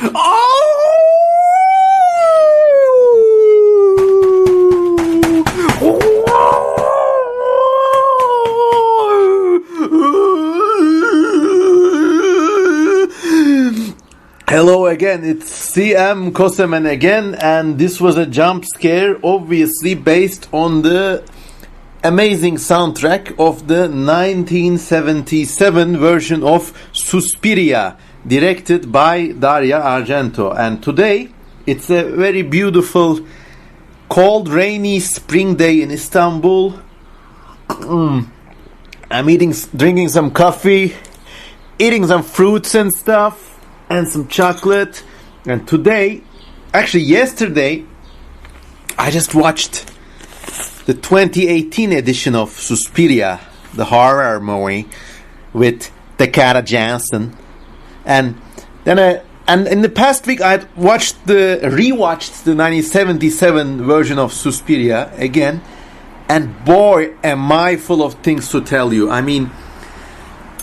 Hello again, it's CM Kosemen again, and this was a jump scare, obviously based on the amazing soundtrack of the 1977 version of Suspiria, directed by Dario Argento. And today, it's a very beautiful, cold, rainy spring day in Istanbul. I'm drinking some coffee, eating some fruits and stuff, and some chocolate. And today, actually yesterday, I just watched the 2018 edition of Suspiria, the horror movie with Dakota Johnson. And then and in the past week I rewatched the 1977 version of Suspiria again, and boy am I full of things to tell you. I mean,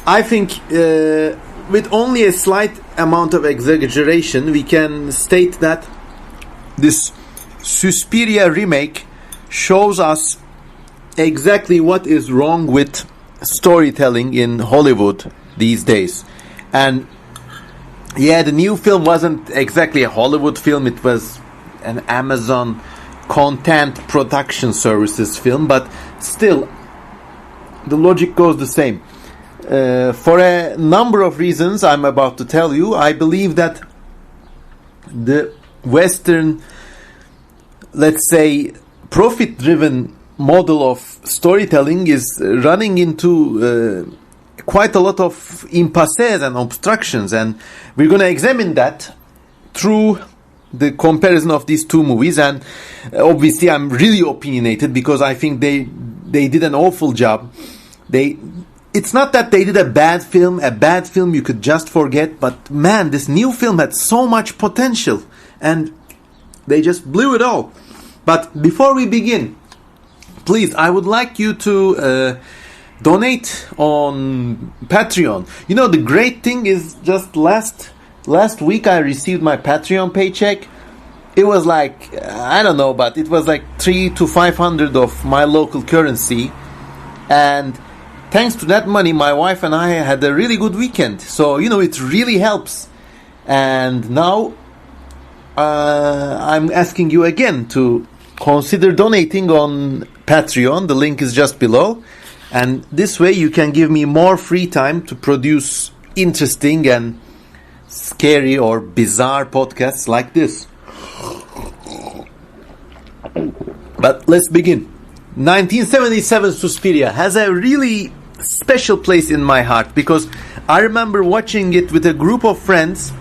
I think with only a slight amount of exaggeration, we can state that this Suspiria remake shows us exactly what is wrong with storytelling in Hollywood these days. And yeah, the new film wasn't exactly a Hollywood film, it was an Amazon content production services film, but still, the logic goes the same. For a number of reasons I'm about to tell you, I believe that the Western, let's say, profit-driven model of storytelling is running into quite a lot of impasses and obstructions, and we're going to examine that through the comparison of these two movies. And obviously I'm really opinionated because I think they did an awful job. It's not that they did a bad film you could just forget, but man, this new film had so much potential and they just blew it all. But before we begin, please, I would like you to donate on Patreon. You know, the great thing is just last week I received my Patreon paycheck. It was like, I don't know, but it was like 300 to 500 of my local currency. And thanks to that money, my wife and I had a really good weekend. So, you know, it really helps. And now I'm asking you again to consider donating on Patreon. The link is just below. And this way you can give me more free time to produce interesting and scary or bizarre podcasts like this. But let's begin. 1977 Suspiria has a really special place in my heart because I remember watching it with a group of friends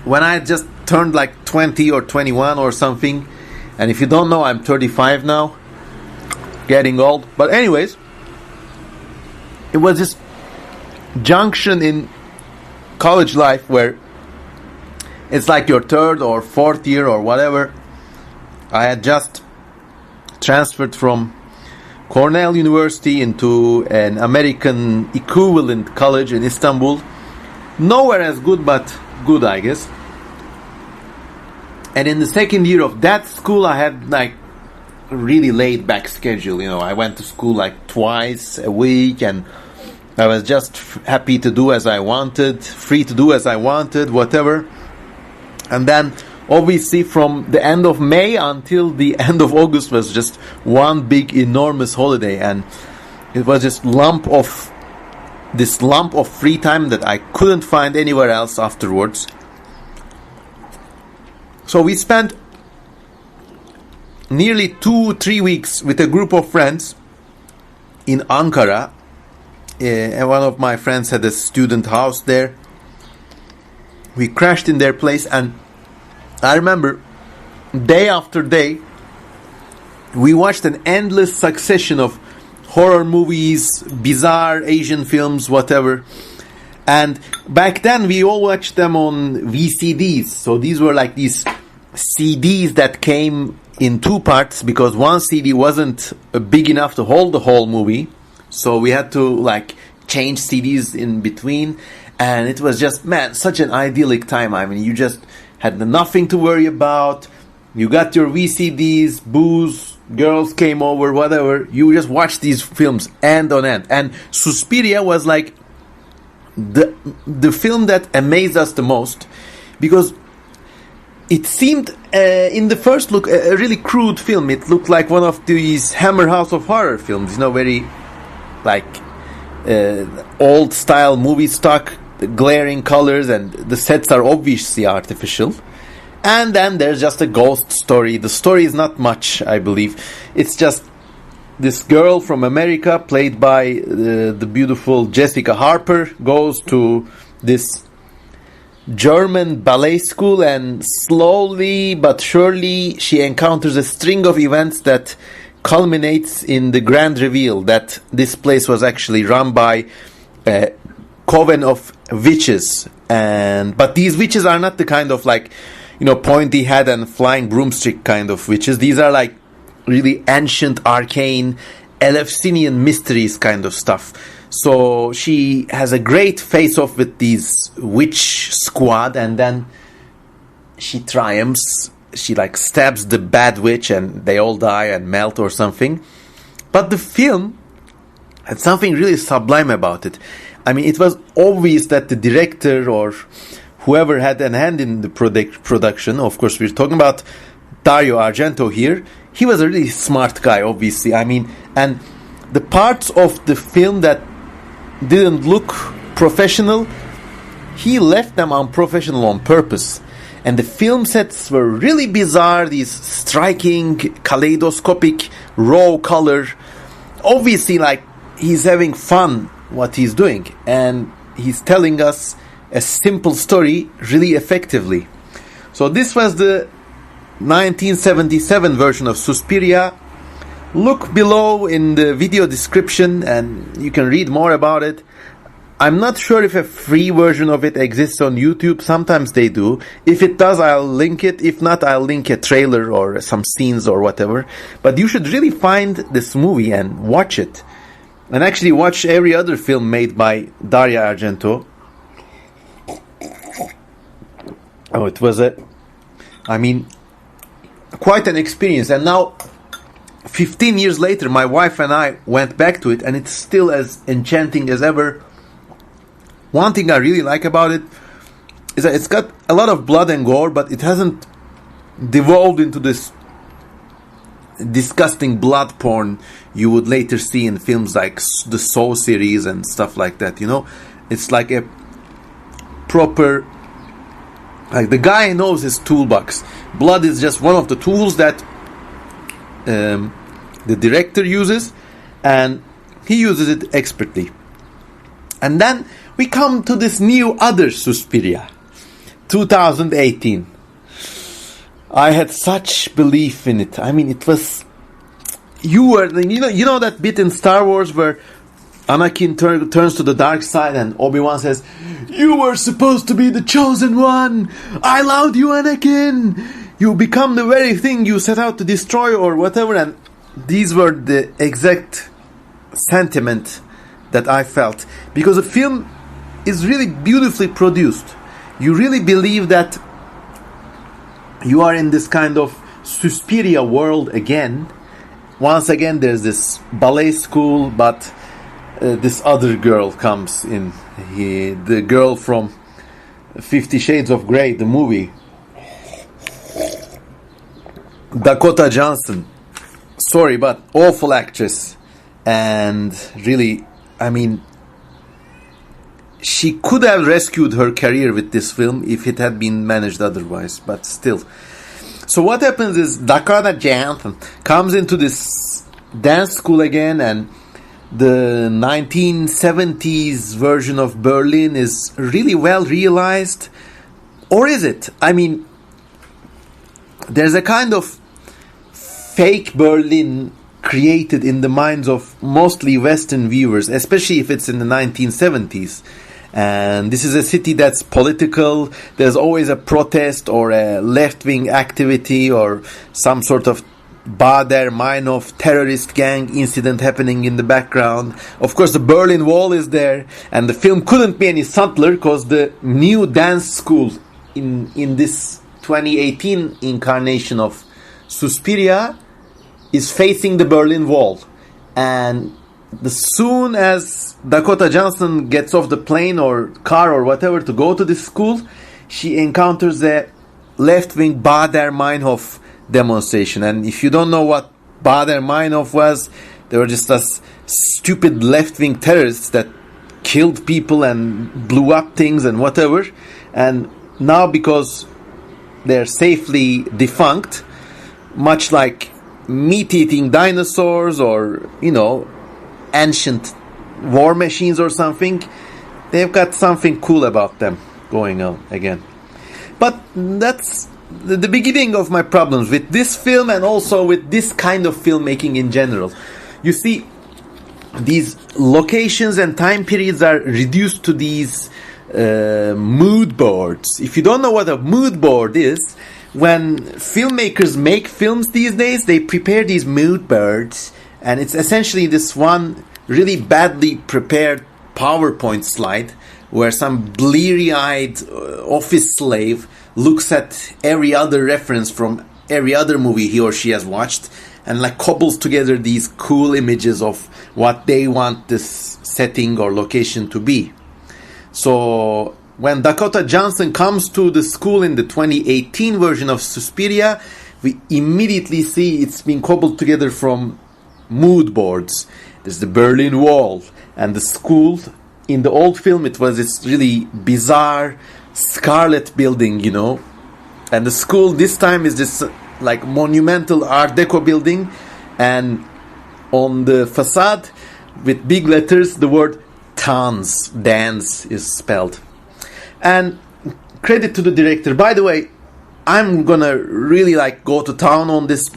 when I just turned like 20 or 21 or something. And if you don't know, I'm 35 now, getting old. But anyways, it was this junction in college life where it's like your third or fourth year or whatever. I had just transferred from Cornell University into an American equivalent college in Istanbul. Nowhere as good, but good, I guess. And in the second year of that school, I had like a really laid back schedule. You know, I went to school like twice a week, and I was just happy to do as I wanted, free to do as I wanted, whatever. And then obviously from the end of May until the end of August was just one big enormous holiday, and it was just lump of free time that I couldn't find anywhere else afterwards. So we spent nearly 2-3 weeks with a group of friends in Ankara, and one of my friends had a student house there. We crashed in their place, and I remember day after day we watched an endless succession of horror movies, bizarre Asian films, whatever. And back then we all watched them on VCDs. So these were like these CDs that came in two parts because one CD wasn't big enough to hold the whole movie. So we had to like change CDs in between. And it was just, man, such an idyllic time. I mean, you just had nothing to worry about. You got your VCDs, booze, girls came over, whatever. You just watched these films end on end. And Suspiria was like the film that amazed us the most, because it seemed, in the first look, a really crude film. It looked like one of these Hammer House of Horror films, very like old style movie stock, glaring colors, and the sets are obviously artificial. And then there's just a ghost story. The story is not much, I believe. It's just this girl from America, played by the beautiful Jessica Harper, goes to this German ballet school, and slowly but surely she encounters a string of events that culminates in the grand reveal that this place was actually run by a coven of witches. But these witches are not the kind of like, pointy head and flying broomstick kind of witches. These are like really ancient, arcane, Eleusinian mysteries kind of stuff. So she has a great face-off with these witch squad, and then she triumphs. She like stabs the bad witch, and they all die and melt or something. But the film had something really sublime about it. I mean, it was obvious that the director or whoever had a hand in the production, of course we're talking about Dario Argento here, he was a really smart guy, obviously. I mean, and the parts of the film that didn't look professional, he left them unprofessional on purpose. And the film sets were really bizarre, these striking, kaleidoscopic, raw color. Obviously, like, he's having fun what he's doing, and he's telling us a simple story really effectively. So this was the 1977 version of Suspiria. Look below in the video description and you can read more about it. I'm not sure if a free version of it exists on YouTube. Sometimes they do. If it does, I'll link it. If not, I'll link a trailer or some scenes or whatever. But you should really find this movie and watch it. And actually watch every other film made by Dario Argento. Oh, it was quite an experience. And now, 15 years later, my wife and I went back to it, and it's still as enchanting as ever. One thing I really like about it is that it's got a lot of blood and gore, but it hasn't devolved into this disgusting blood porn you would later see in films like the Saw series and stuff like that. It's like a proper, like, the guy knows his toolbox. Blood is just one of the tools that the director uses, and he uses it expertly. And then we come to this new other Suspiria, 2018. I had such belief in it. I mean, it was, you know that bit in Star Wars where Anakin turns to the dark side and Obi-Wan says, "You were supposed to be the chosen one. I loved you, Anakin. You become the very thing you set out to destroy," or whatever. And these were the exact sentiment that I felt, because the film is really beautifully produced. You really believe that you are in this kind of Suspiria world again. Once again, there's this ballet school, but this other girl comes in. The girl from 50 Shades of Grey, the movie. Dakota Johnson. Sorry, but awful actress. And really, I mean, she could have rescued her career with this film if it had been managed otherwise, but still. So what happens is Dakota Johnson comes into this dance school again, and the 1970s version of Berlin is really well realized. Or is it? I mean, there's a kind of fake Berlin created in the minds of mostly Western viewers, especially if it's in the 1970s. And this is a city that's political. There's always a protest or a left-wing activity or some sort of Baader-Meinhof terrorist gang incident happening in the background. Of course, the Berlin Wall is there, and the film couldn't be any subtler because the new dance school in this 2018 incarnation of Suspiria is facing the Berlin Wall. And as soon as Dakota Johnson gets off the plane or car or whatever to go to this school, she encounters a left-wing Baader-Meinhof demonstration. And if you don't know what Baader-Meinhof was, they were just us stupid left-wing terrorists that killed people and blew up things and whatever. And now, because they're safely defunct, much like meat-eating dinosaurs or, ancient war machines or something, they've got something cool about them going on again. But that's the beginning of my problems with this film and also with this kind of filmmaking in general. You see, these locations and time periods are reduced to these mood boards. If you don't know what a mood board is, when filmmakers make films these days, they prepare these mood boards, and it's essentially this one really badly prepared PowerPoint slide where some bleary-eyed office slave looks at every other reference from every other movie he or she has watched and cobbles together these cool images of what they want this setting or location to be. So when Dakota Johnson comes to the school in the 2018 version of Suspiria, we immediately see it's been cobbled together from mood boards. There's the Berlin Wall, and the school in the old film, it was this really bizarre scarlet building, and the school this time is this monumental Art Deco building, and on the facade with big letters the word dance is spelled. And credit to the director. By the way, I'm gonna really go to town on this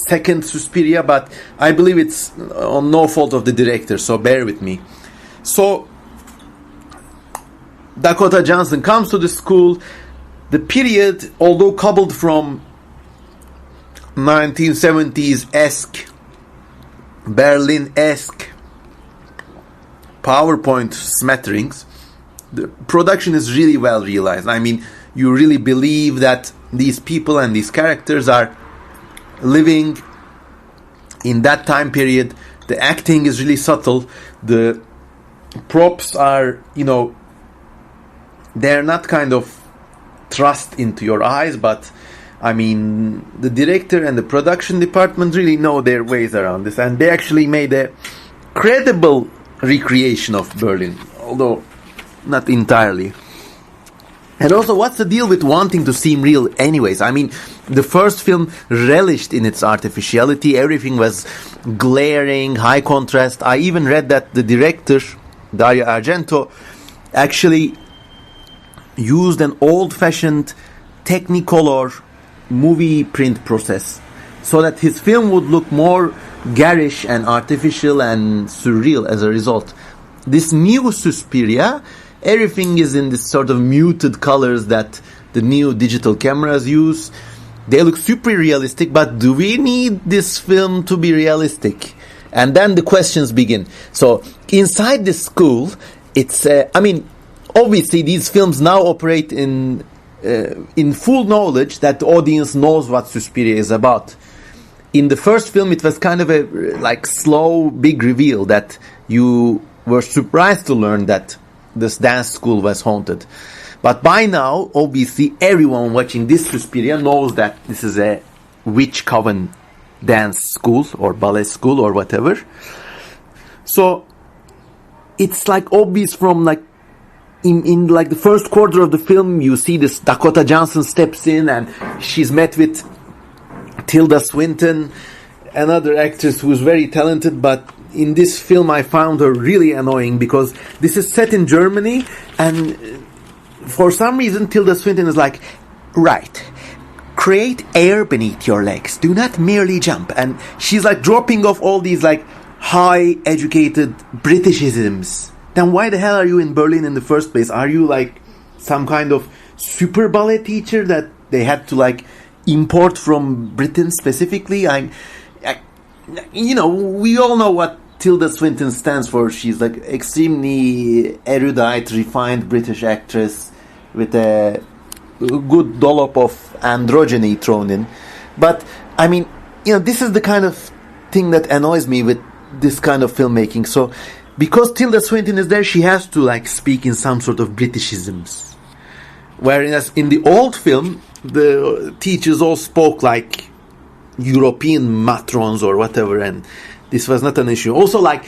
second Suspiria, but I believe it's on no fault of the director, so bear with me. So Dakota Johnson comes to the school. The period, although coupled from 1970s-esque, Berlin-esque PowerPoint smatterings, the production is really well realized. I mean, you really believe that these people and these characters are living in that time period. The acting is really subtle. The props are, they're not kind of thrust into your eyes, but I mean, the director and the production department really know their ways around this, and they actually made a credible recreation of Berlin, although not entirely. And also, what's the deal with wanting to seem real anyways? I mean, the first film relished in its artificiality. Everything was glaring, high contrast. I even read that the director, Dario Argento, actually used an old-fashioned Technicolor movie print process so that his film would look more garish and artificial and surreal as a result. This new Suspiria, everything is in this sort of muted colors that the new digital cameras use. They look super realistic, but do we need this film to be realistic? And then the questions begin. So inside this school, it's obviously these films now operate in full knowledge that the audience knows what Suspiria is about. In the first film, it was kind of a slow, big reveal that you were surprised to learn that this dance school was haunted. But by now, obviously, everyone watching this Suspiria knows that this is a witch coven dance school or ballet school or whatever. So it's obvious from in the first quarter of the film, you see this Dakota Johnson steps in and she's met with Tilda Swinton, another actress who's very talented, but in this film I found her really annoying because this is set in Germany, and for some reason Tilda Swinton is right, create air beneath your legs, do not merely jump, and she's dropping off all these high educated Britishisms. Then why the hell are you in Berlin in the first place? Are you some kind of super ballet teacher that they had to import from Britain specifically. We all know what Tilda Swinton stands for. She's like extremely erudite, refined British actress with a good dollop of androgyny thrown in. But I mean, this is the kind of thing that annoys me with this kind of filmmaking. So because Tilda Swinton is there, she has to like speak in some sort of Britishisms. Whereas in the old film, the teachers all spoke like European matrons or whatever, and this was not an issue. Also, like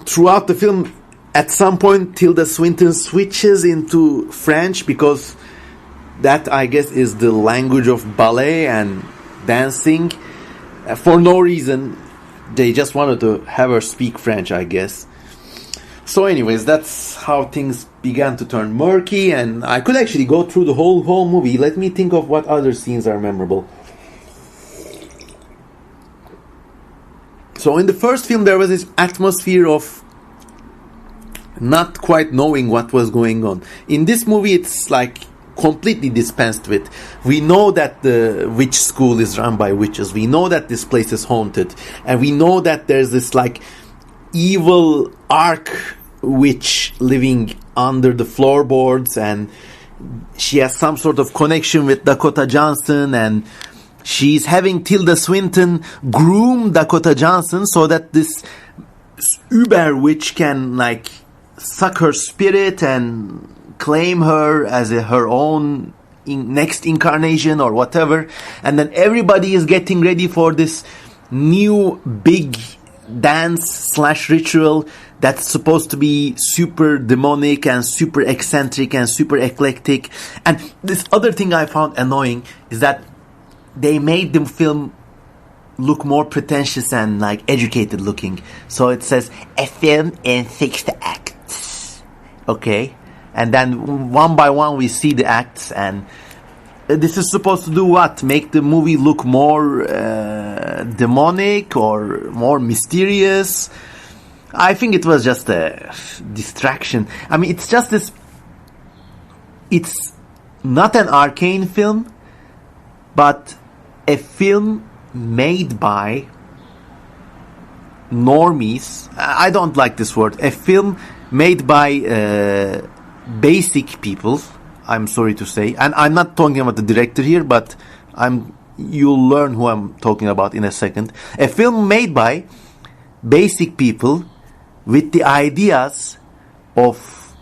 throughout the film, at some point Tilda Swinton switches into French because that, I guess, is the language of ballet and dancing. For no reason, they just wanted to have her speak French, I guess. So anyways, that's how things began to turn murky, and I could actually go through the whole movie. Let me think of what other scenes are memorable. So in the first film, there was this atmosphere of not quite knowing what was going on. In this movie, it's like completely dispensed with. We know that the witch school is run by witches. We know that this place is haunted. And we know that there's this like evil arch witch living under the floorboards, and she has some sort of connection with Dakota Johnson, and she's having Tilda Swinton groom Dakota Johnson so that this uber witch can like suck her spirit and claim her as her own next incarnation or whatever. And then everybody is getting ready for this new big dance / ritual that's supposed to be super demonic and super eccentric and super eclectic. And this other thing I found annoying is that they made the film look more pretentious and like educated looking. So it says a film in 6 acts. Okay? And then one by one we see the acts, and this is supposed to do what? Make the movie look more demonic or more mysterious. I think it was just a distraction. I mean, it's just this... It's not an arcane film, but a film made by normies. I don't like this word. A film made by basic people, I'm sorry to say. And I'm not talking about the director here, but you'll learn who I'm talking about in a second. A film made by basic people with the ideas of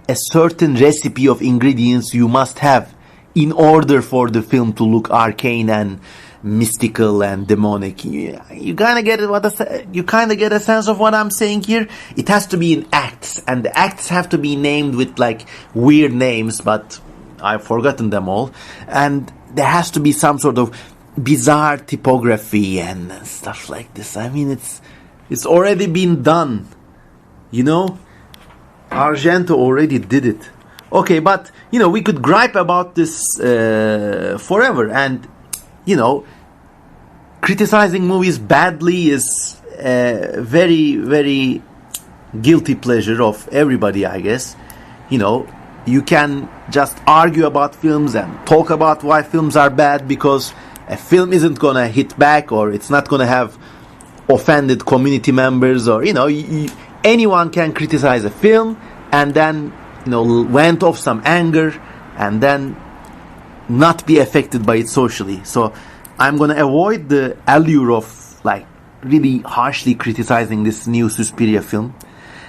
a certain recipe of ingredients you must have in order for the film to look arcane and mystical and demonic. You kind of get a sense of what I'm saying here. It has to be in acts, and the acts have to be named with like weird names, but I've forgotten them all. And there has to be some sort of bizarre typography and stuff like this. I mean, it's already been done, Argento already did it. Okay, but we could gripe about this forever, and criticizing movies badly is a very, very guilty pleasure of everybody, I guess. You can just argue about films and talk about why films are bad because a film isn't gonna hit back, or it's not gonna have offended community members, or anyone can criticize a film and then went off some anger and then not be affected by it socially. So I'm going to avoid the allure of like really harshly criticizing this new Suspiria film,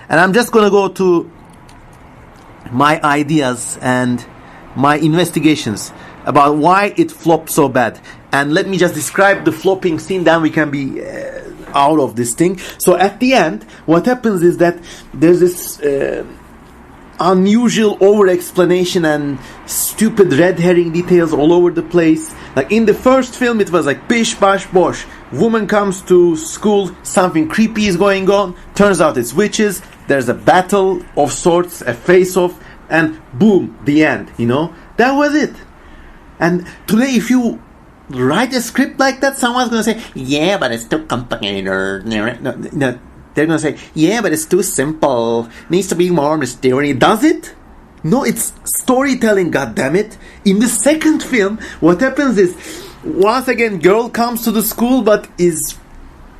and I'm just going to go to my ideas and my investigations about why it flopped so bad. And let me just describe the flopping scene, then we can be out of this thing. So at the end, what happens is that there's this unusual over-explanation and stupid red herring details all over the place. Like in the first film, it was like bish bash bosh. Woman comes to school, something creepy is going on. Turns out it's witches. There's a battle of sorts, a face-off, and boom, the end. That was it. And today, if you write a script like that, someone's gonna say, "Yeah, but it's too complicated." No. They're going to say, "Yeah, but it's too simple. Needs to be more mysterious." Does it? No, it's storytelling, goddammit. In the second film, what happens is, once again, girl comes to the school but is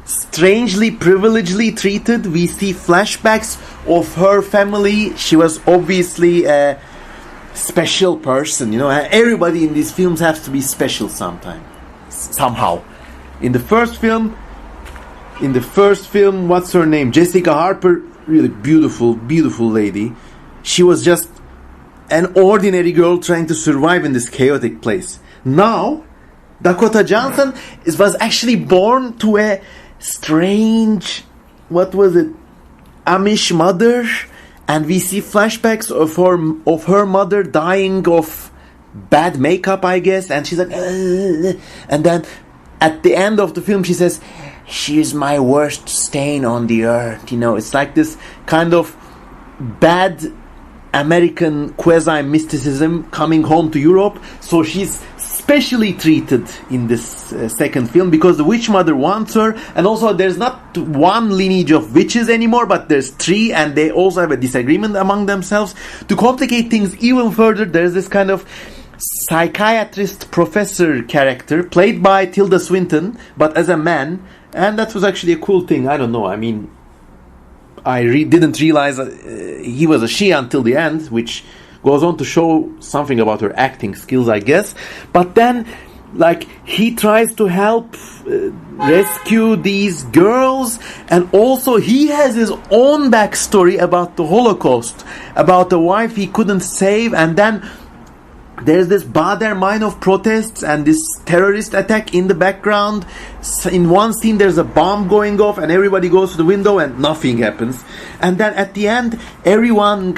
strangely, privilegedly treated. We see flashbacks of her family. She was obviously a special person, you know. Everybody in these films has to be special somehow. In the first film, what's her name? Jessica Harper, really beautiful lady. She was just an ordinary girl trying to survive in this chaotic place. Now, Dakota Johnson was actually born to a strange, Amish mother, and we see flashbacks of her mother dying of bad makeup, I guess, and she's like, and then at the end of the film she says, she's my worst stain on the earth. You know, it's like this kind of bad American quasi-mysticism coming home to Europe. So she's specially treated in this second film because the witch mother wants her, and also there's not one lineage of witches anymore, but there's three, and they also have a disagreement among themselves. To complicate things even further, there's this kind of psychiatrist professor character played by Tilda Swinton, but as a man, and that was actually a cool thing. I don't know, I mean, I didn't realize he was a she until the end, which goes on to show something about her acting skills, I guess. But then, like, he tries to help rescue these girls, and also he has his own backstory about the Holocaust, about the wife he couldn't save, and then there's this Baader-Meinhof protests and this terrorist attack in the background. In one scene there's a bomb going off and everybody goes to the window and nothing happens. And then at the end, everyone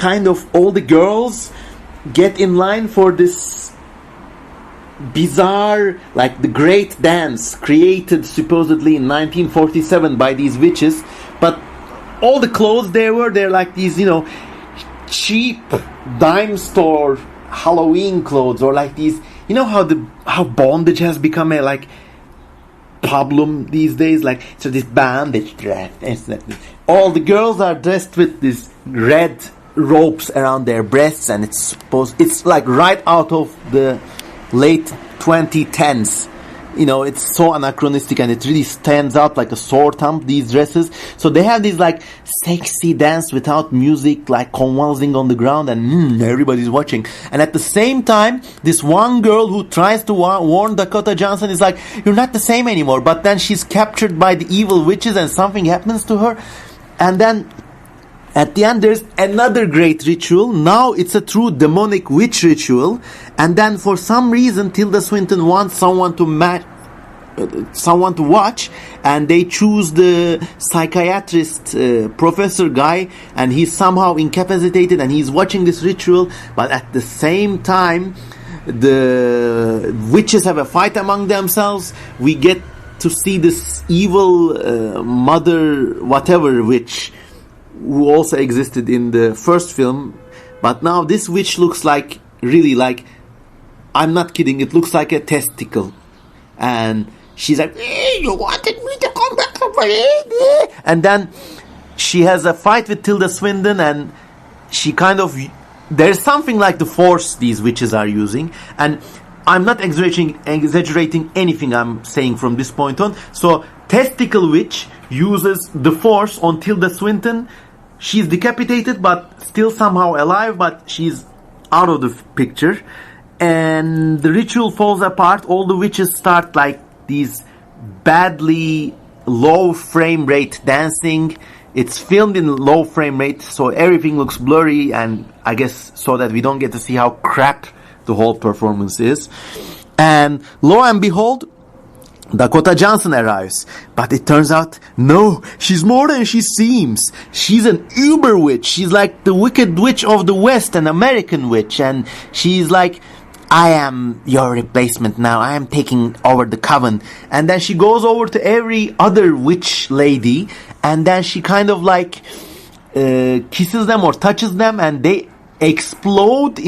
all the girls get in line for this bizarre, like the great dance created supposedly in 1947 by these witches. But all the clothes they're like these, you know, cheap dime store Halloween clothes, or like these, you know how bondage has become a like problem these days, like, so this bandage dress, all the girls are dressed with these red ropes around their breasts, and it's like right out of the late 2010s. You know, it's so anachronistic, and it really stands out like a sore thumb, these dresses. So they have these like sexy dance without music, like convulsing on the ground, and everybody's watching. And at the same time, this one girl who tries to warn Dakota Johnson is like, you're not the same anymore. But then she's captured by the evil witches and something happens to her. And then at the end, there's another great ritual. Now it's a true demonic witch ritual. And then for some reason, Tilda Swinton wants someone to watch, and they choose the psychiatrist professor guy, and he's somehow incapacitated, and he's watching this ritual. But at the same time, the witches have a fight among themselves. We get to see this evil mother whatever witch who also existed in the first film, but now this witch looks like, really, like, I'm not kidding, it looks like a testicle. And she's like, you wanted me to come back from it? And then she has a fight with Tilda Swinton, and she there's something like the force these witches are using, and I'm not exaggerating anything I'm saying from this point on. So Testicle Witch uses the force on Tilda Swinton. She's decapitated but still somehow alive, but she's out of the picture. And the ritual falls apart. All the witches start like these badly low frame rate dancing. It's filmed in low frame rate, so everything looks blurry, and I guess so that we don't get to see how crap the whole performance is. And lo and behold, Dakota Johnson arrives, but it turns out, no, she's more than she seems. She's an uber witch. She's like the wicked witch of the West, an American witch, and she's like, I am your replacement now. I am taking over the coven. And then she goes over to every other witch lady, and then she kind of like kisses them or touches them, and they explode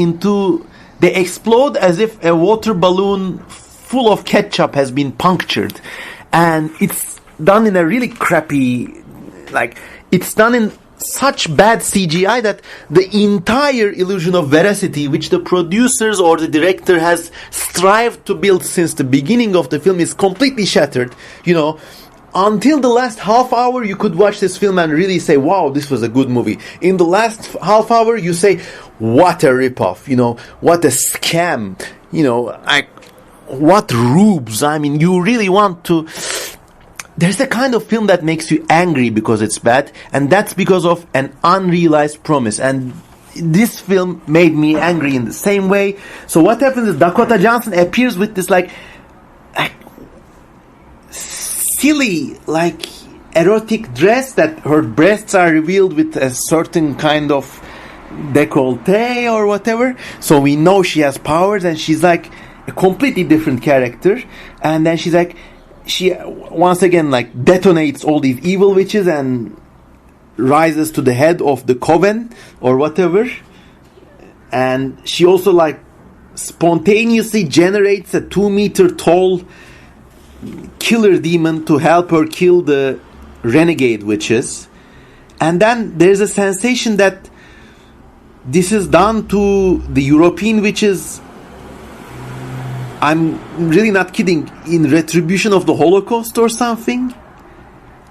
as if a water balloon full of ketchup has been punctured. And it's done in a really crappy, like, it's done in such bad CGI that the entire illusion of veracity which the producers or the director has strived to build since the beginning of the film is completely shattered. Until the last half hour, you could watch this film and really say, wow, this was a good movie. In the last half hour, you say, what a ripoff, what a scam, what rubes. I mean, you really want to... There's the kind of film that makes you angry because it's bad, and that's because of an unrealized promise. And this film made me angry in the same way. So what happens is Dakota Johnson appears with this silly, erotic dress that her breasts are revealed with a certain kind of décolleté or whatever. So we know she has powers, and she's like a completely different character. And then she once again detonates all these evil witches and rises to the head of the coven or whatever. And she also spontaneously generates a 2-meter tall killer demon to help her kill the renegade witches. And then there's a sensation that this is done to the European witches, I'm really not kidding, in retribution of the Holocaust or something.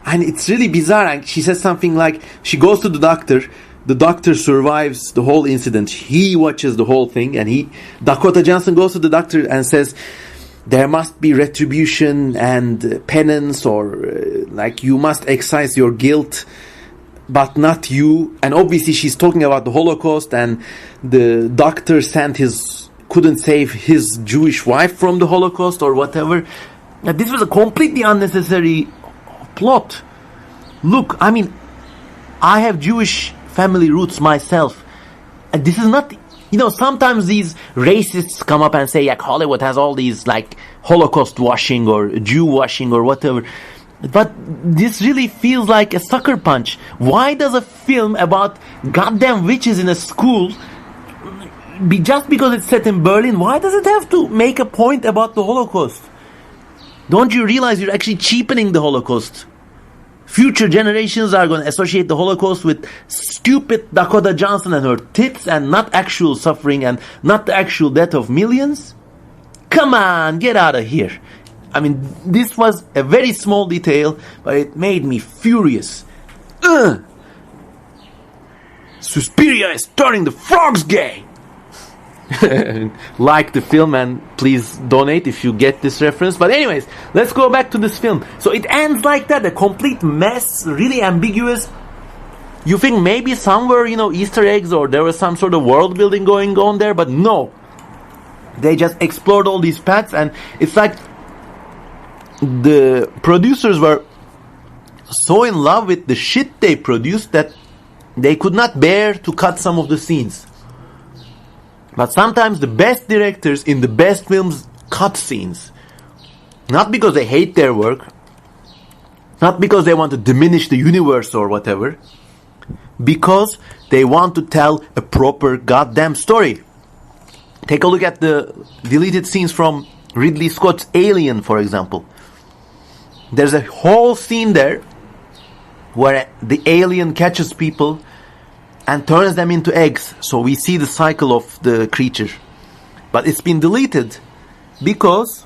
And it's really bizarre. And she says something like, she goes to the doctor survives the whole incident, he watches the whole thing, and Dakota Johnson goes to the doctor and says, there must be retribution and penance, or you must excise your guilt, but not you. And obviously she's talking about the Holocaust, and the doctor couldn't save his Jewish wife from the Holocaust or whatever. Now, this was a completely unnecessary plot. Look, I mean, I have Jewish family roots myself, and this is not... sometimes these racists come up and say, Hollywood has all these, Holocaust washing or Jew washing or whatever. But this really feels like a sucker punch. Why does a film about goddamn witches in a school, just because it's set in Berlin, why does it have to make a point about the Holocaust? Don't you realize you're actually cheapening the Holocaust? Future generations are going to associate the Holocaust with stupid Dakota Johnson and her tits, and not actual suffering and not the actual death of millions. Come on, get out of here. I mean, this was a very small detail, but it made me furious. Suspiria is turning the frogs gay. Like the film, and please donate if you get this reference. But anyways, let's go back to this film. So it ends like that, a complete mess, really ambiguous. You think maybe somewhere, Easter eggs, or there was some sort of world building going on there, but no. They just explored all these paths, and it's like the producers were so in love with the shit they produced that they could not bear to cut some of the scenes. But sometimes the best directors in the best films cut scenes. Not because they hate their work, not because they want to diminish the universe or whatever, because they want to tell a proper goddamn story. Take a look at the deleted scenes from Ridley Scott's Alien, for example. There's a whole scene there where the alien catches people and turns them into eggs. So we see the cycle of the creature. But it's been deleted because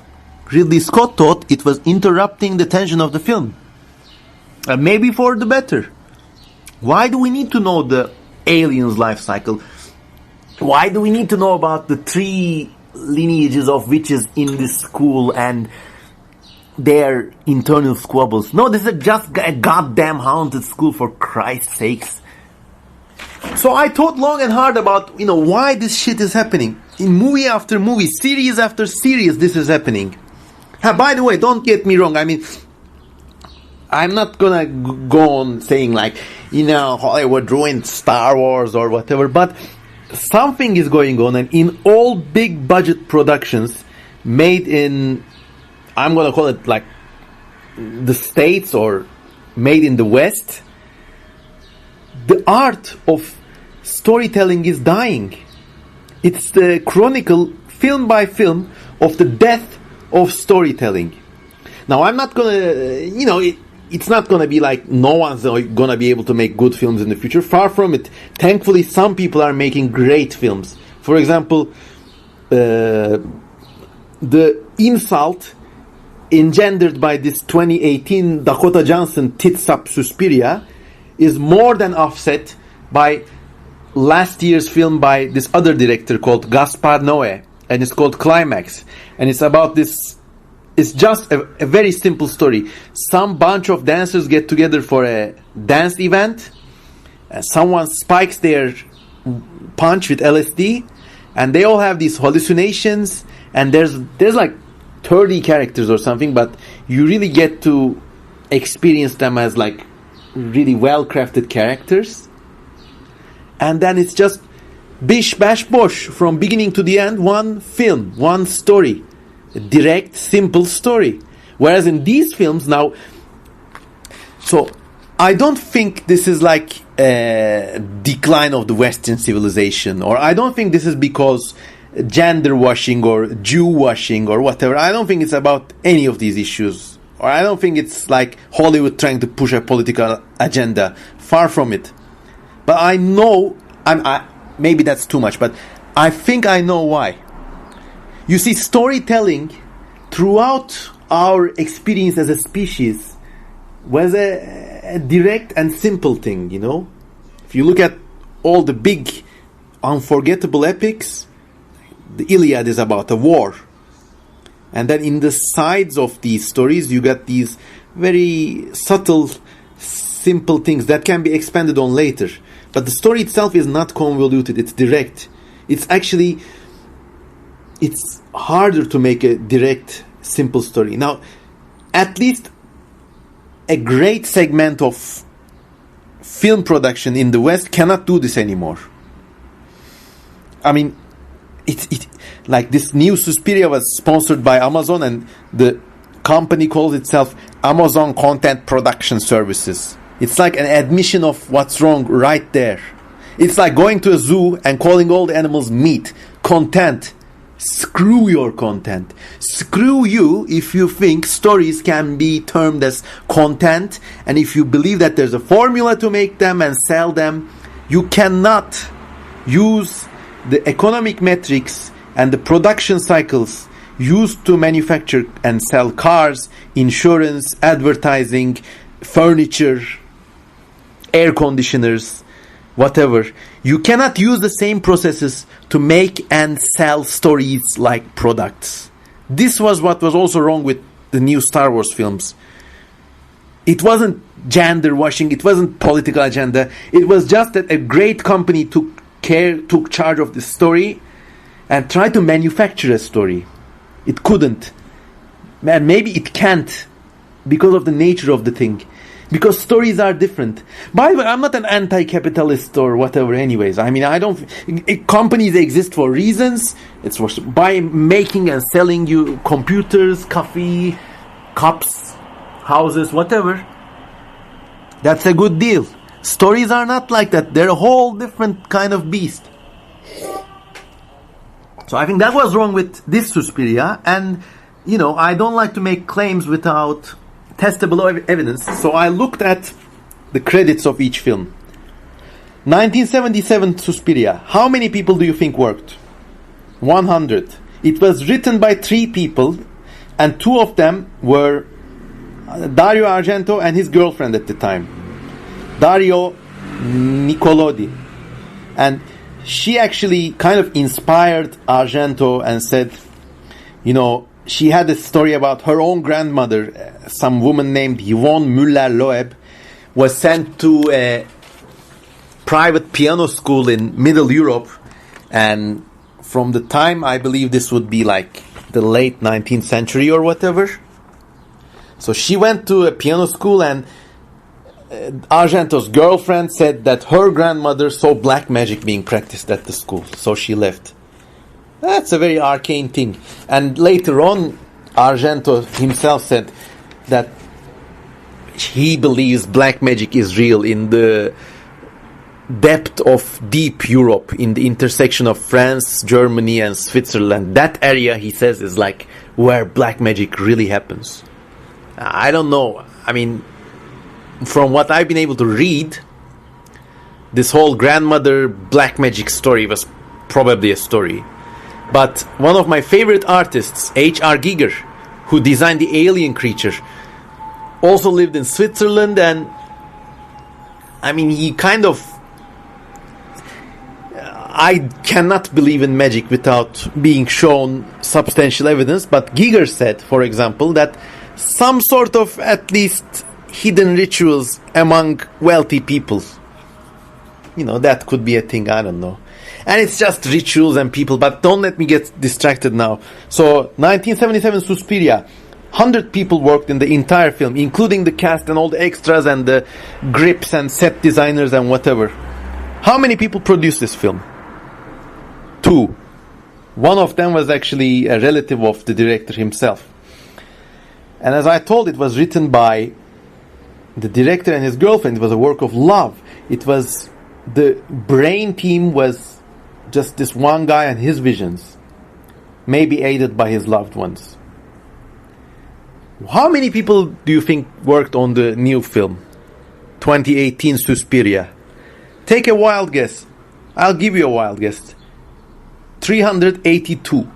Ridley Scott thought it was interrupting the tension of the film. And maybe for the better. Why do we need to know the alien's life cycle? Why do we need to know about the 3 lineages of witches in this school and their internal squabbles? No, this is just a goddamn haunted school, for Christ's sakes. So I thought long and hard about, why this shit is happening. In movie after movie, series after series, this is happening. By the way, don't get me wrong. I mean, I'm not gonna go on saying Hollywood ruined Star Wars or whatever, but something is going on, and in all big budget productions made in, I'm gonna call it the States or made in the West, the art of storytelling is dying. It's the chronicle, film by film, of the death of storytelling. Now, I'm not gonna, it's not going to be like no one's going to be able to make good films in the future. Far from it. Thankfully, some people are making great films. For example, the insult engendered by this 2018 Dakota Johnson tits up Suspiria is more than offset by last year's film by this other director called Gaspar Noé, and it's called Climax, and it's about this. It's just a very simple story. Some bunch of dancers get together for a dance event, and someone spikes their punch with LSD, and they all have these hallucinations, and there's like 30 characters or something, but you really get to experience them as like really well crafted characters. And then it's just bish bash bosh from beginning to the end, one film, one story, a direct, simple story. Whereas in these films now, so I don't think this is like a decline of the Western civilization, or I don't think this is because gender washing or Jew washing or whatever. I don't think it's about any of these issues, or I don't think it's like Hollywood trying to push a political agenda. Far from it. But I know, maybe that's too much, but I think I know why. You see, storytelling throughout our experience as a species was a direct and simple thing, you know. If you look at all the big, unforgettable epics, the Iliad is about a war. And then in the sides of these stories, you got these very subtle, simple things that can be expanded on later. But the story itself is not convoluted, it's direct. It's harder to make a direct, simple story. Now, at least a great segment of film production in the West cannot do this anymore. I mean, it like this new Suspiria was sponsored by Amazon, and the company calls itself Amazon Content Production Services. It's like an admission of what's wrong right there. It's like going to a zoo and calling all the animals meat. Content. Screw your content. Screw you if you think stories can be termed as content, and if you believe that there's a formula to make them and sell them. You cannot use the economic metrics and the production cycles used to manufacture and sell cars, insurance, advertising, furniture, air conditioners, whatever. You cannot use the same processes to make and sell stories like products. This was what was also wrong with the new Star Wars films. It wasn't gender washing, it wasn't political agenda. It was just that a great company took charge of the story and tried to manufacture a story. It couldn't. And maybe it can't because of the nature of the thing. Because stories are different. By the way, I'm not an anti-capitalist or whatever anyways. I mean, companies exist for reasons. It's for by making and selling you computers, coffee, cups, houses, whatever. That's a good deal. Stories are not like that. They're a whole different kind of beast. So I think that was wrong with this Suspiria. And, you know, I don't like to make claims without testable evidence. So I looked at the credits of each film. 1977 Suspiria. How many people do you think worked? 100. It was written by 3 people, and 2 of them were Dario Argento and his girlfriend at the time, Dario Nicolodi. And she actually kind of inspired Argento and said, you know, she had a story about her own grandmother, some woman named Yvonne Müller-Loeb, was sent to a private piano school in Middle Europe, and from the time, I believe this would be like the late 19th century or whatever. So she went to a piano school, and Argento's girlfriend said that her grandmother saw black magic being practiced at the school, so she left. That's a very arcane thing. And later on, Argento himself said that he believes black magic is real in the depth of deep Europe, in the intersection of France, Germany, and Switzerland. That area, he says, is like where black magic really happens. I don't know. I mean, from what I've been able to read, this whole grandmother black magic story was probably a story. But one of my favorite artists, H.R. Giger, who designed the alien creature, also lived in Switzerland, and I mean, he kind of... I cannot believe in magic without being shown substantial evidence, but Giger said, for example, that some sort of at least hidden rituals among wealthy people, that could be a thing, I don't know. And it's just rituals and people, but don't let me get distracted now. So, 1977 Suspiria, 100 people worked in the entire film, including the cast and all the extras and the grips and set designers and whatever. How many people produced this film? 2. One of them was actually a relative of the director himself. And as I told, it was written by the director and his girlfriend. It was a work of love. It was... The brain team was just this one guy and his visions, maybe aided by his loved ones. How many people do you think worked on the new film, 2018 Suspiria? Take a wild guess. I'll give you a wild guess. 382.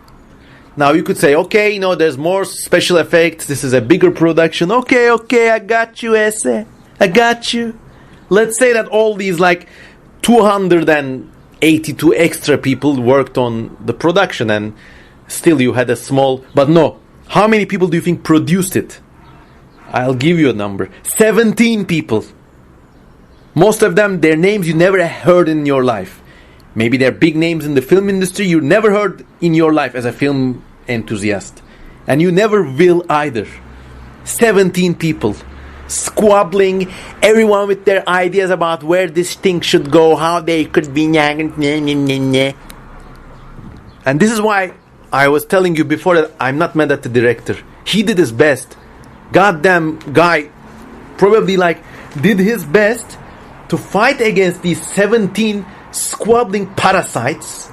Now you could say, okay, there's more special effects. This is a bigger production. Okay, I got you, Ese. I got you. Let's say that all these 282 extra people worked on the production, and still you had a small... But no, how many people do you think produced it? I'll give you a number. 17 people. Most of them, their names you never heard in your life. Maybe they're big names in the film industry you never heard in your life as a film enthusiast. And you never will either. 17 people. Squabbling, everyone with their ideas about where this thing should go, how they could be... And this is why I was telling you before that I'm not mad at the director. He did his best. Goddamn guy probably did his best to fight against these 17 squabbling parasites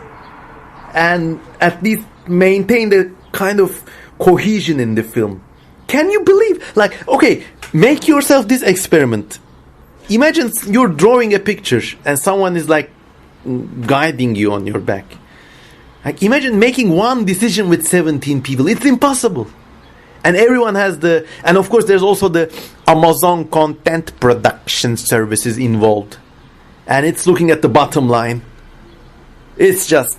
and at least maintain the kind of cohesion in the film. Can you believe? Okay, make yourself this experiment. Imagine you're drawing a picture and someone is guiding you on your back. Imagine making one decision with 17 people. It's impossible. And everyone has and of course there's also the Amazon content production services involved. And it's looking at the bottom line. It's just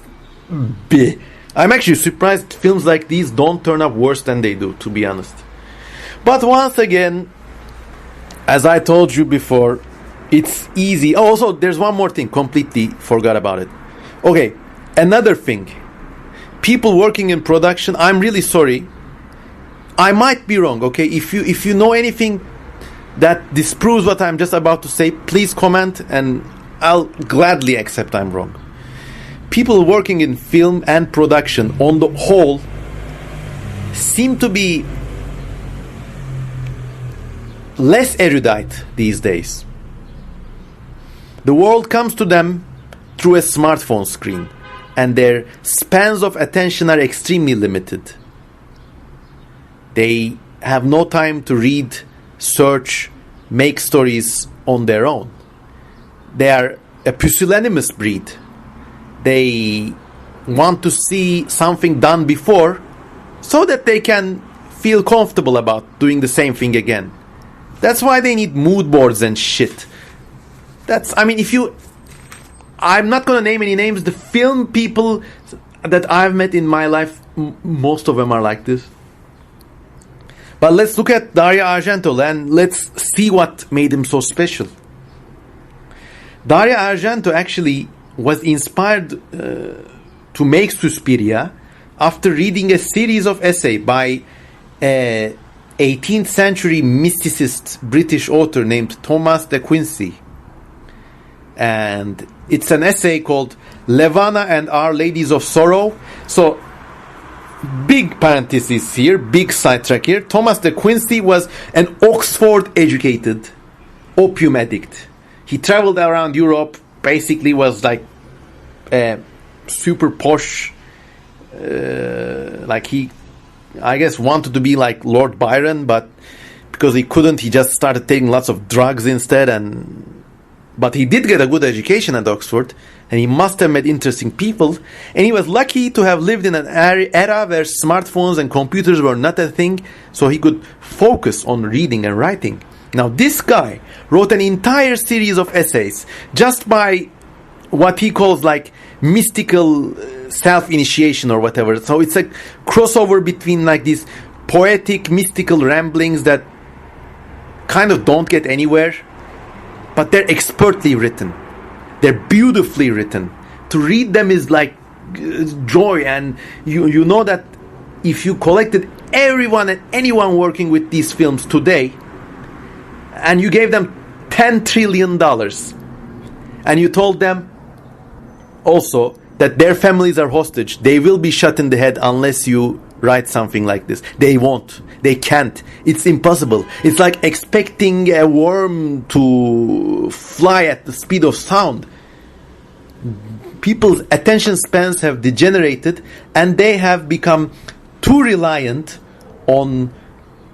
bleh. I'm actually surprised films like these don't turn up worse than they do, to be honest. But once again, as I told you before, it's easy. Oh, also, there's one more thing. Completely forgot about it. Okay, another thing. People working in production, I'm really sorry. I might be wrong, okay? If you know anything that disproves what I'm just about to say, please comment and I'll gladly accept I'm wrong. People working in film and production on the whole seem to be less erudite these days. The world comes to them through a smartphone screen, and their spans of attention are extremely limited. They have no time to read, search, make stories on their own. They are a pusillanimous breed. They want to see something done before so that they can feel comfortable about doing the same thing again. That's why they need mood boards and shit. I'm not going to name any names. The film people that I've met in my life, most of them are like this. But let's look at Dario Argento and let's see what made him so special. Dario Argento actually was inspired to make Suspiria after reading a series of essays by 18th century mysticist British author named Thomas de Quincey. And it's an essay called Levana and Our Ladies of Sorrow. So, big parenthesis here, big sidetrack here. Thomas de Quincey was an Oxford-educated opium addict. He traveled around Europe, basically was super posh, he, I guess, wanted to be like Lord Byron, but because he couldn't, he just started taking lots of drugs instead. But he did get a good education at Oxford, and he must have met interesting people. And he was lucky to have lived in an era where smartphones and computers were not a thing, so he could focus on reading and writing. Now, this guy wrote an entire series of essays just by what he calls like mystical self-initiation or whatever. So it's a crossover between like these poetic, mystical ramblings that kind of don't get anywhere, but they're expertly written. They're beautifully written. To read them is like joy, and you know that if you collected everyone and anyone working with these films today, and you gave them $10 trillion, and you told them also that their families are hostage, they will be shot in the head unless you write something like this. They won't. They can't. It's impossible. It's like expecting a worm to fly at the speed of sound. People's attention spans have degenerated, and they have become too reliant on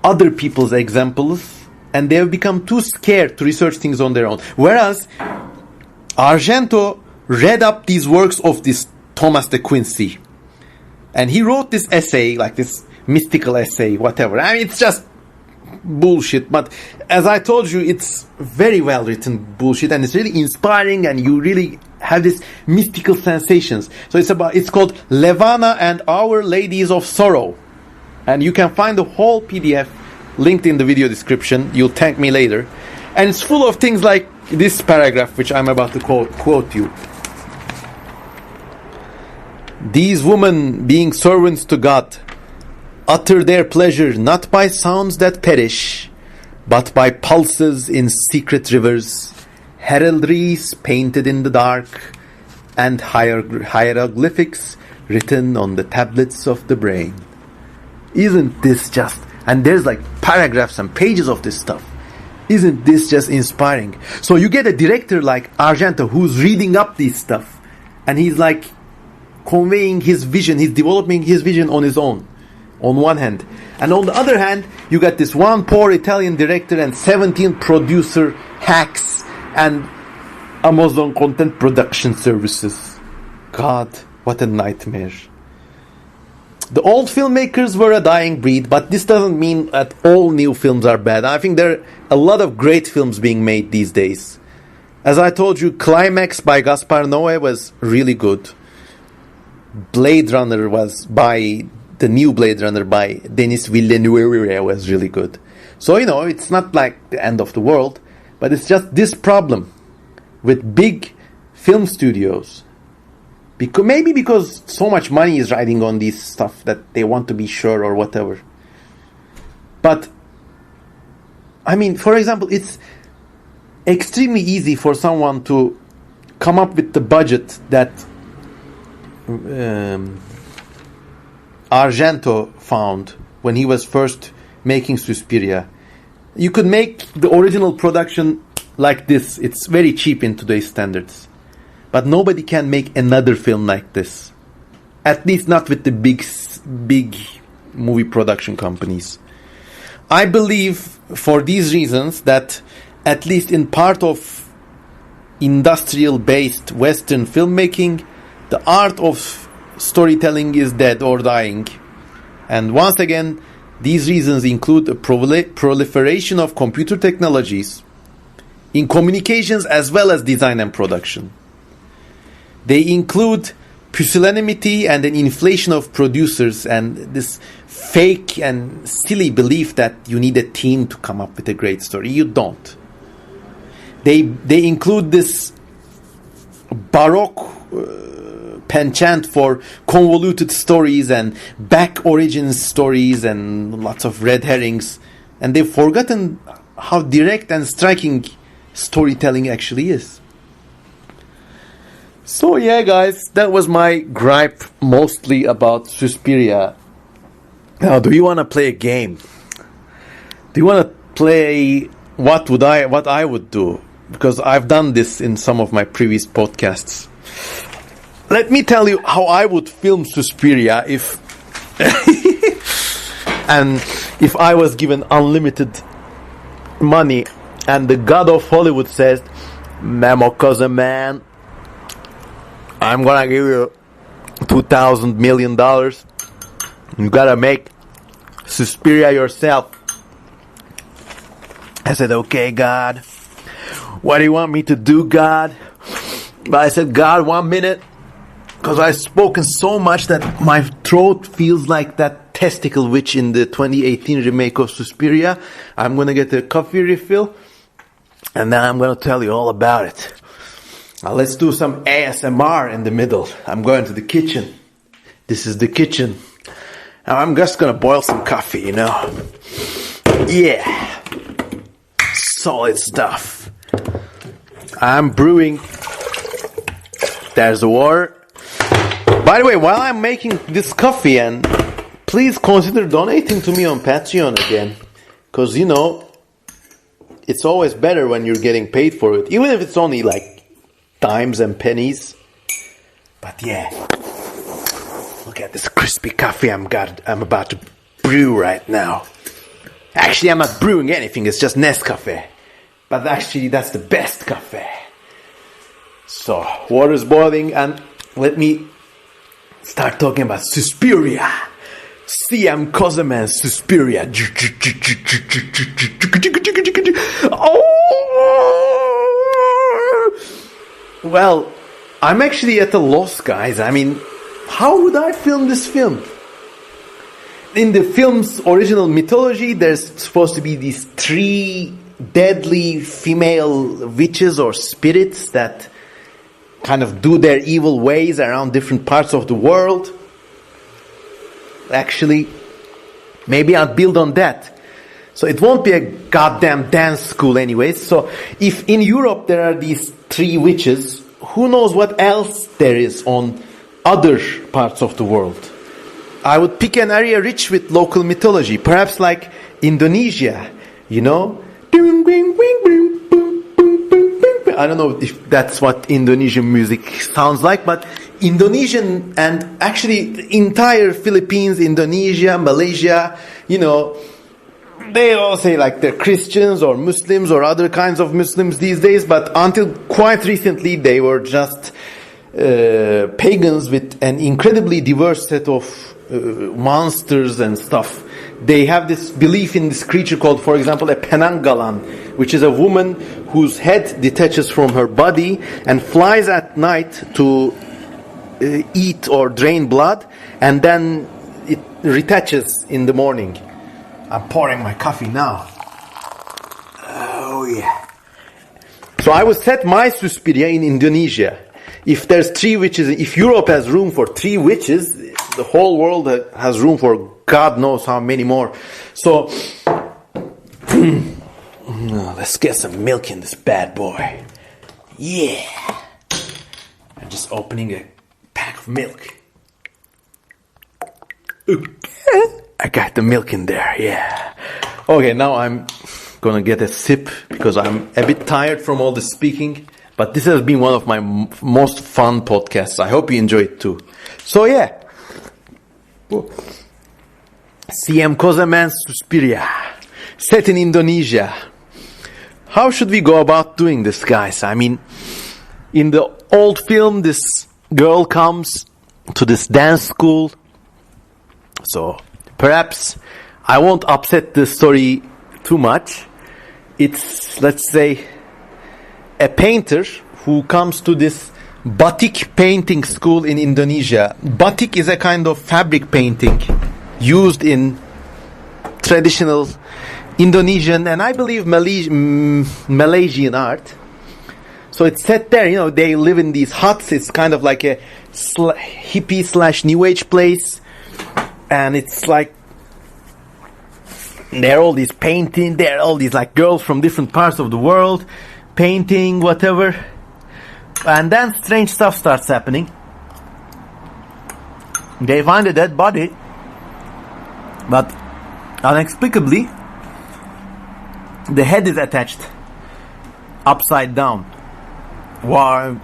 other people's examples, and they have become too scared to research things on their own. Whereas Argento read up these works of this Thomas de Quincey, and he wrote this essay, like this mystical essay, whatever. I mean, it's just bullshit, but as I told you, it's very well written bullshit, and it's really inspiring, and you really have this mystical sensations. So it's called Levana and Our Ladies of Sorrow, and you can find the whole PDF linked in the video description. You'll thank me later. And it's full of things like this paragraph, which I'm about to quote you. These women, being servants to God, utter their pleasure not by sounds that perish, but by pulses in secret rivers, heraldries painted in the dark, and hieroglyphics written on the tablets of the brain. Isn't this just... And there's like paragraphs and pages of this stuff. Isn't this just inspiring? So you get a director like Argento who's reading up this stuff, and he's like conveying his vision, he's developing his vision on his own, on one hand. And on the other hand, you got this one poor Italian director and 17 producer hacks and Amazon content production services. God, what a nightmare. The old filmmakers were a dying breed, but this doesn't mean that all new films are bad. I think there are a lot of great films being made these days. As I told you, Climax by Gaspar Noé was really good. Blade Runner the new Blade Runner by Denis Villeneuve was really good. So, it's not like the end of the world, but it's just this problem with big film studios. Maybe because so much money is riding on this stuff that they want to be sure or whatever. But, I mean, for example, it's extremely easy for someone to come up with the budget that Argento found when he was first making Suspiria. You could make the original production like this. It's very cheap in today's standards. But nobody can make another film like this. At least not with the big movie production companies. I believe, for these reasons, that at least in part of industrial-based Western filmmaking, the art of storytelling is dead or dying. And once again, these reasons include a proliferation of computer technologies in communications as well as design and production. They include pusillanimity and an inflation of producers and this fake and silly belief that you need a team to come up with a great story. You don't. They include this Baroque penchant for convoluted stories and back origins stories and lots of red herrings. And they've forgotten how direct and striking storytelling actually is. So yeah, guys, that was my gripe mostly about Suspiria. Now, do you want to play a game? Do you want to play what I would do? Because I've done this in some of my previous podcasts. Let me tell you how I would film Suspiria if and if I was given unlimited money, and the god of Hollywood says, Memo Kosemen, I'm gonna give you $2,000 million. You gotta make Suspiria yourself. I said, okay, God. What do you want me to do, God? But I said, God, 1 minute. Because I've spoken so much that my throat feels like that testicle witch in the 2018 remake of Suspiria. I'm going to get a coffee refill. And then I'm going to tell you all about it. Now let's do some ASMR in the middle. I'm going to the kitchen. This is the kitchen. Now I'm just going to boil some coffee, you know. Yeah. Solid stuff. I'm brewing. There's the water. By the way, while I'm making this coffee, and please consider donating to me on Patreon again. Because, you know, it's always better when you're getting paid for it. Even if it's only like dimes and pennies. But yeah. Look at this crispy coffee I'm about to brew right now. Actually, I'm not brewing anything. It's just Nescafe. But actually, that's the best coffee. So, water's boiling, and let me start talking about Suspiria. CM Kosemen Suspiria. Oh! Well, I'm actually at a loss, guys. I mean, how would I film this film? In the film's original mythology, there's supposed to be these 3 deadly female witches or spirits that kind of do their evil ways around different parts of the world. Actually, maybe I'll build on that. So it won't be a goddamn dance school anyways. So if in Europe there are these 3 witches, who knows what else there is on other parts of the world. I would pick an area rich with local mythology. Perhaps like Indonesia, you know. I don't know if that's what Indonesian music sounds like, but Indonesian and actually the entire Philippines, Indonesia, Malaysia, you know, they all say like they're Christians or Muslims or other kinds of Muslims these days, but until quite recently they were just pagans with an incredibly diverse set of monsters and stuff. They have this belief in this creature called, for example, a Penanggalan, which is a woman whose head detaches from her body and flies at night to eat or drain blood, and then it retaches in the morning. I'm pouring my coffee now. Oh yeah. So I would set my Suspiria in Indonesia. If there's 3 witches, if Europe has room for 3 witches, the whole world has room for God knows how many more. So, let's get some milk in this bad boy. Yeah. I'm just opening a pack of milk. Ooh. I got the milk in there, yeah. Okay, now I'm gonna get a sip because I'm a bit tired from all the speaking. But this has been one of my most fun podcasts. I hope you enjoy it too. So yeah. CM Kosemen Suspiria. Set in Indonesia. How should we go about doing this, guys? I mean, in the old film, this girl comes to this dance school. So perhaps I won't upset the story too much. It's, let's say, a painter who comes to this batik painting school in Indonesia. Batik is a kind of fabric painting used in traditional Indonesian and I believe Malaysian art. So it's set there, you know, they live in these huts. It's kind of like a hippie / new age place. And it's like there are all these painting, there are all these like girls from different parts of the world painting, whatever. And then strange stuff starts happening. They find a dead body, but inexplicably the head is attached upside down. Or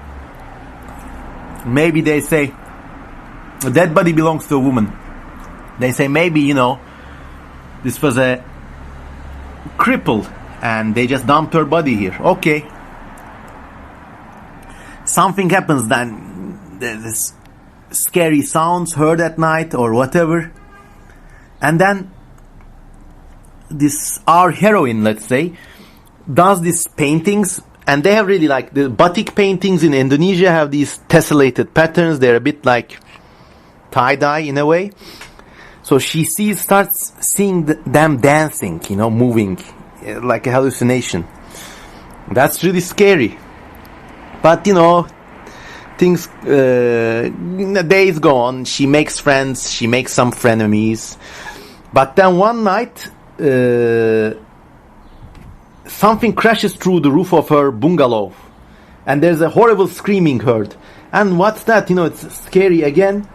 maybe they say the dead body belongs to a woman. They say maybe, you know, this was a cripple and they just dumped her body here. Okay. Something happens then. There's this scary sounds heard at night or whatever. And then our heroine, let's say, does these paintings, and they have really like the batik paintings in Indonesia have these tessellated patterns. They're a bit like tie-dye in a way. So she starts seeing them dancing, moving like a hallucination. That's really scary. But things, days go on. She makes friends. She makes some frenemies. But then one night, something crashes through the roof of her bungalow, and there's a horrible screaming heard. And what's that? It's scary again.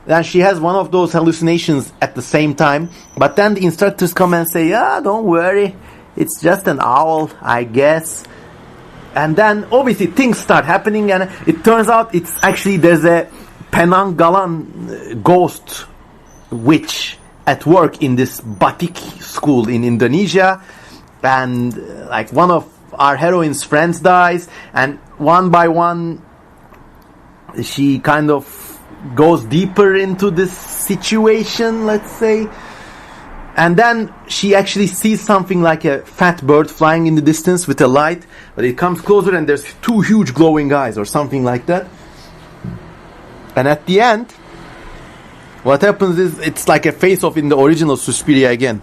And she has one of those hallucinations at the same time. But then the instructors come and say, don't worry, it's just an owl, I guess. And then obviously things start happening, and it turns out it's actually there's a Penanggalan ghost witch at work in this batik school in Indonesia. And like one of our heroine's friends dies, and one by one she kind of goes deeper into this situation, let's say. And then she actually sees something like a fat bird flying in the distance with a light, but it comes closer and there's two huge glowing eyes or something like that. And at the end, what happens is it's like a face-off in the original Suspiria again.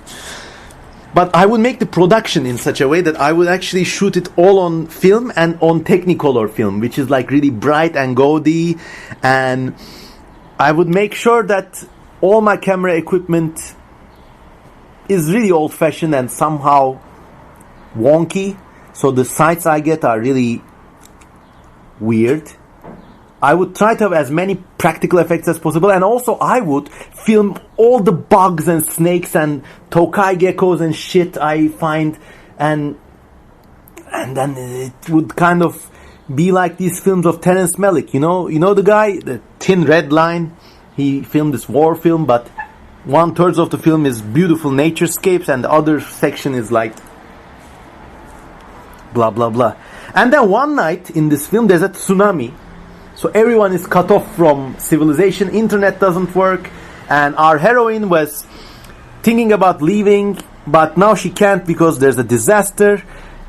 But I would make the production in such a way that I would actually shoot it all on film and on Technicolor film, which is like really bright and gaudy. And I would make sure that all my camera equipment is really old-fashioned and somehow wonky. So the sights I get are really weird. I would try to have as many practical effects as possible, and also I would film all the bugs and snakes and tokai geckos and shit I find, and then it would kind of be like these films of Terrence Malick, the guy, the Thin Red Line. He filmed this war film, but 1/3 of the film is beautiful naturescapes, and the other section is like blah blah blah. And then one night in this film there's a tsunami. So everyone is cut off from civilization, internet doesn't work, and our heroine was thinking about leaving, but now she can't because there's a disaster.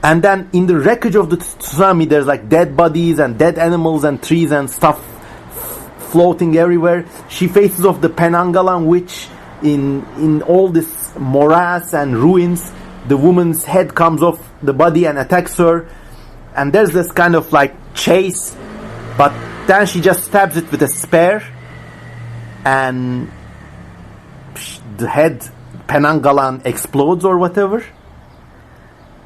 And then in the wreckage of the tsunami, there's like dead bodies and dead animals and trees and stuff floating everywhere. She faces off the Penanggalan witch in all this morass and ruins. The woman's head comes off the body and attacks her, and there's this kind of like chase, but then she just stabs it with a spear, and the head Penanggalan explodes or whatever.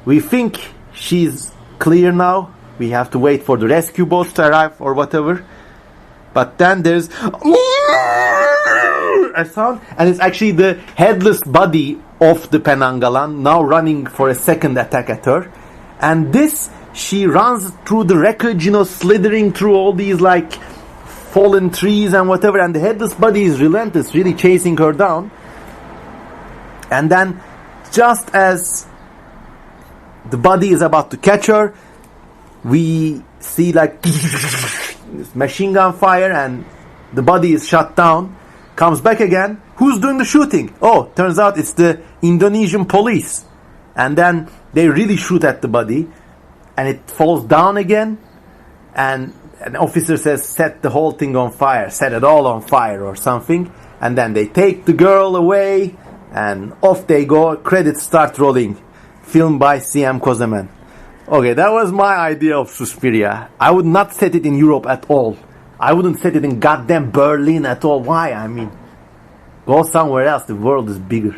We think she's clear now. We have to wait for the rescue boats to arrive or whatever. But then there's a sound, and it's actually the headless body of the Penanggalan now running for a second attack at her. And this, she runs through the wreckage, slithering through all these like fallen trees and whatever, and the headless body is relentless, really chasing her down. And then just as the body is about to catch her, we see like machine gun fire, and the body is shot down, comes back again. Who's doing the shooting? Oh, turns out it's the Indonesian police. And then they really shoot at the body, and it falls down again, and an officer says, set the whole thing on fire, set it all on fire or something. And then they take the girl away, and off they go. Credits start rolling. Filmed by CM Kosemen. Okay, that was my idea of Suspiria. I would not set it in Europe at all. I wouldn't set it in goddamn Berlin at all. Why? I mean, go somewhere else. The world is bigger.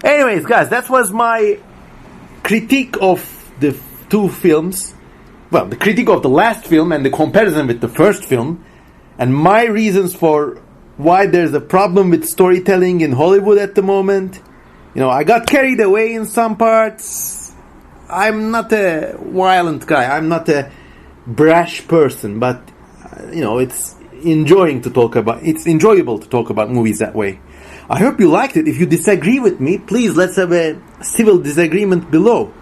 Anyways, guys, that was my critique of the two films. Well, the critique of the last film and the comparison with the first film, and my reasons for why there's a problem with storytelling in Hollywood at the moment. I got carried away in some parts. I'm not a violent guy. I'm not a brash person, but it's enjoyable to talk about movies that way. I hope you liked it. If you disagree with me, please let's have a civil disagreement below.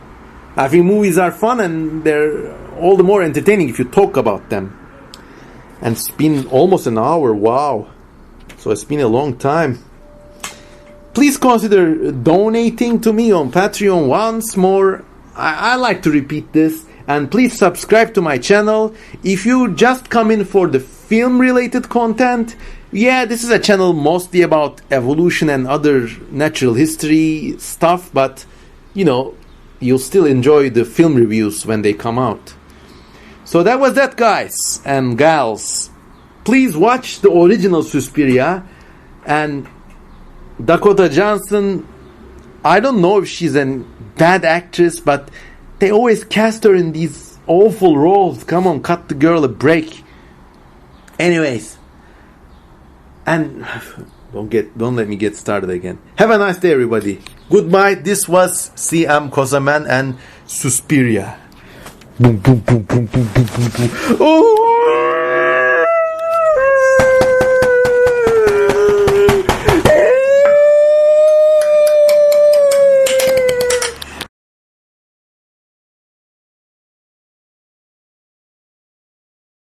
I think movies are fun and they're all the more entertaining if you talk about them. And it's been almost an hour, wow. So it's been a long time. Please consider donating to me on Patreon once more. I like to repeat this. And please subscribe to my channel. If you just come in for the film related content, yeah, this is a channel mostly about evolution and other natural history stuff, but you know, you'll still enjoy the film reviews when they come out. So that was that, guys and gals. Please watch the original Suspiria. And Dakota Johnson, I don't know if she's a bad actress, but they always cast her in these awful roles. Come on, cut the girl a break. Anyways, and don't let me get started again. Have a nice day, everybody. Goodbye. This was CM Kosemen and Suspiria. Boom, boom, boom, boom, boom, boom, boom, boom. Oh!